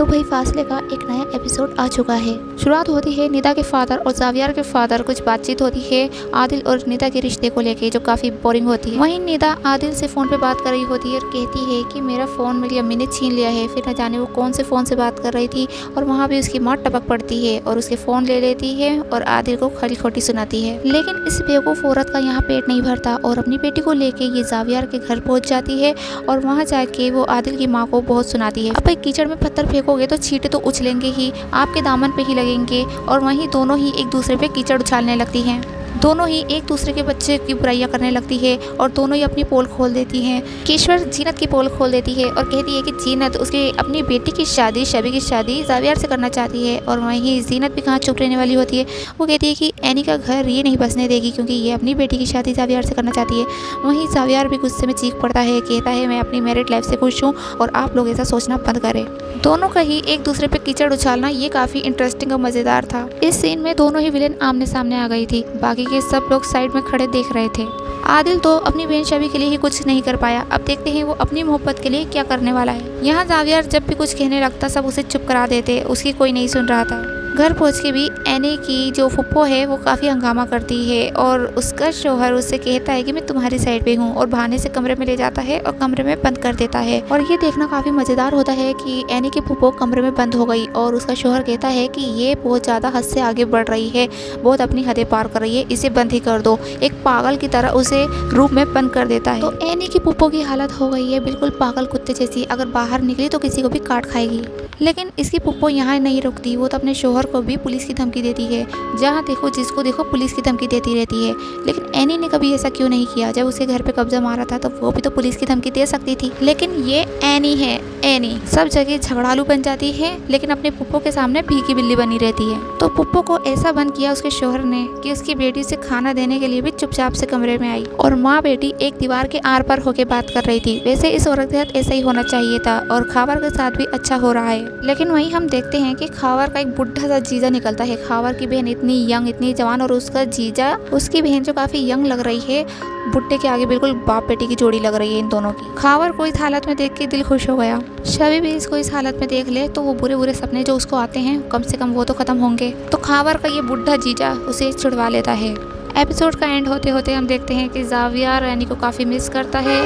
तो भाई फासले का एक नया एपिसोड आ चुका है। शुरुआत होती है निदा के फादर और जावियर के फादर, कुछ बातचीत होती है आदिल और निदा के रिश्ते को लेके जो काफी बोरिंग होती है। वहीं निदा आदिल से फोन पे बात कर रही होती है और कहती है कि मेरा फोन मेरी अम्मी ने छीन लिया है। फिर न जाने वो कौन से फोन से बात कर रही थी और वहाँ भी उसकी माँ टपक पड़ती है और उसके फोन ले लेती है और आदिल को खरी खोटी सुनाती है। लेकिन इस बेवकूफ औरत का यहाँ पेट नहीं भरता और अपनी बेटी को लेके ये जावियर के घर पहुँच जाती है और वहाँ जाके वो आदिल की माँ को बहुत सुनाती है। अब भाई कीचड़ में पत्थर फेंकोगे तो छींटे तो उछलेंगे ही, आपके दामन पे ही लगेंगे। और वहीं दोनों ही एक दूसरे पे कीचड़ उछालने लगती हैं। दोनों ही एक दूसरे के बच्चे की बुराइयां करने लगती है और दोनों ही अपनी पोल खोल देती हैं। केशवर जीनत की पोल खोल देती है और कहती है कि जीनत उसकी अपनी बेटी की शादी, शबी की शादी जावियर से करना चाहती है। और वहीं जीनत भी कहाँ चुप रहने वाली होती है। वो कहती है कि एनी का घर ये नहीं बसने देगी क्योंकि ये अपनी बेटी की शादी जावियर से करना चाहती है। वहीं जावियर भी गुस्से में चीख पड़ता है, कहता है मैं अपनी मैरिड लाइफ से खुश हूँ और आप लोग ऐसा सोचना बंद करें। दोनों का ही एक दूसरे पे कीचड़ उछालना ये काफी इंटरेस्टिंग और मजेदार था। इस सीन में दोनों ही विलेन आमने सामने आ गई थी, बाकी के सब लोग साइड में खड़े देख रहे थे। आदिल तो अपनी बहन शबी के लिए ही कुछ नहीं कर पाया। अब देखते हैं वो अपनी मोहब्बत के लिए क्या करने वाला है। यहाँ जावियर जब भी कुछ कहने लगता सब उसे चुप करा देते, उसकी कोई नहीं सुन रहा था। घर पहुँच के भी एनी की जो फुप्पो है वो काफ़ी हंगामा करती है और उसका शौहर उससे कहता है कि मैं तुम्हारी साइड पे हूँ और बहाने से कमरे में ले जाता है और कमरे में बंद कर देता है। और ये देखना काफ़ी मज़ेदार होता है कि एनी की फुप्पो कमरे में बंद हो गई और उसका शौहर कहता है कि ये बहुत ज़्यादा हद से आगे बढ़ रही है, बहुत अपनी हदें पार कर रही है, इसे बंद ही कर दो। एक पागल की तरह उसे रूम में बंद कर देता है। तो एनी की फुप्पो की हालत हो गई है बिल्कुल पागल कुत्ते जैसी, अगर बाहर निकली तो किसी को भी काट खाएगी। लेकिन इसकी फुप्पो यहाँ नहीं रुकती, वो तो अपने शौहर को भी पुलिस की धमकी देती है। जहाँ देखो जिसको देखो पुलिस की धमकी देती रहती है। लेकिन एनी ने कभी ऐसा क्यों नहीं किया? जब उसके घर पे कब्जा मारा था तो वो भी तो पुलिस की धमकी दे सकती थी। लेकिन ये एनी है, एनी सब जगह झगड़ालू बन जाती है लेकिन अपने पुप्पो के सामने भीगी बिल्ली बनी रहती है। तो पुप्पो को ऐसा बंद किया उसके शौहर ने कि उसकी बेटी से खाना देने के लिए भी चुपचाप से कमरे में आई और माँ बेटी एक दीवार के आर पार होके बात कर रही थी। वैसे इस औरत के साथ ऐसा ही होना चाहिए था और खावर के साथ भी अच्छा हो रहा है। लेकिन वहीं हम देखते हैं कि खावर का एक बुढ़ा सा जीजा निकलता है। खावर की बहन इतनी यंग, इतनी जवान और उसका जीजा, उसकी बहन जो काफी यंग लग रही है, बुढ़े के आगे बिल्कुल बाप बेटी की जोड़ी लग रही है इन दोनों की। खावर को इस हालत में देख के दिल खुश हो गया। शबी भी इसको इस हालत में देख ले तो वो बुरे बुरे सपने जो उसको आते हैं कम से कम वो तो खत्म होंगे। तो खावर का ये बुढ़ा जीजा उसे छुड़वा लेता है। एपिसोड का एंड होते होते हम देखते हैं कि जावियर एनी को काफ़ी मिस करता है।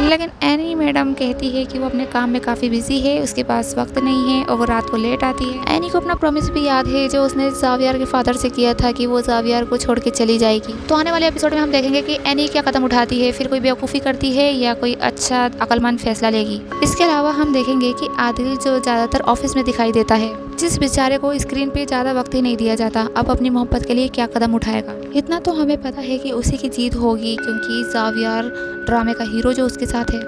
लेकिन एनी मैडम कहती है कि वो अपने काम में काफ़ी बिजी है, उसके पास वक्त नहीं है और वो रात को लेट आती है। एनी को अपना प्रॉमिस भी याद है जो उसने जावियर के फादर से किया था कि वो जावियर को छोड़ के चली जाएगी। तो आने वाले एपिसोड में हम देखेंगे कि एनी क्या कदम उठाती है, फिर कोई बेवकूफ़ी करती है या कोई अच्छा अक्लमंद फैसला लेगी। इसके अलावा हम देखेंगे कि आदिल जो ज़्यादातर ऑफिस में दिखाई देता है, जिस बेचारे को स्क्रीन पे ज़्यादा वक्त ही नहीं दिया जाता, अब अपनी मोहब्बत के लिए क्या कदम उठाएगा। इतना तो हमें पता है कि उसी की जीत होगी क्योंकि जावियर ड्रामे का हीरो जो उसके साथ है।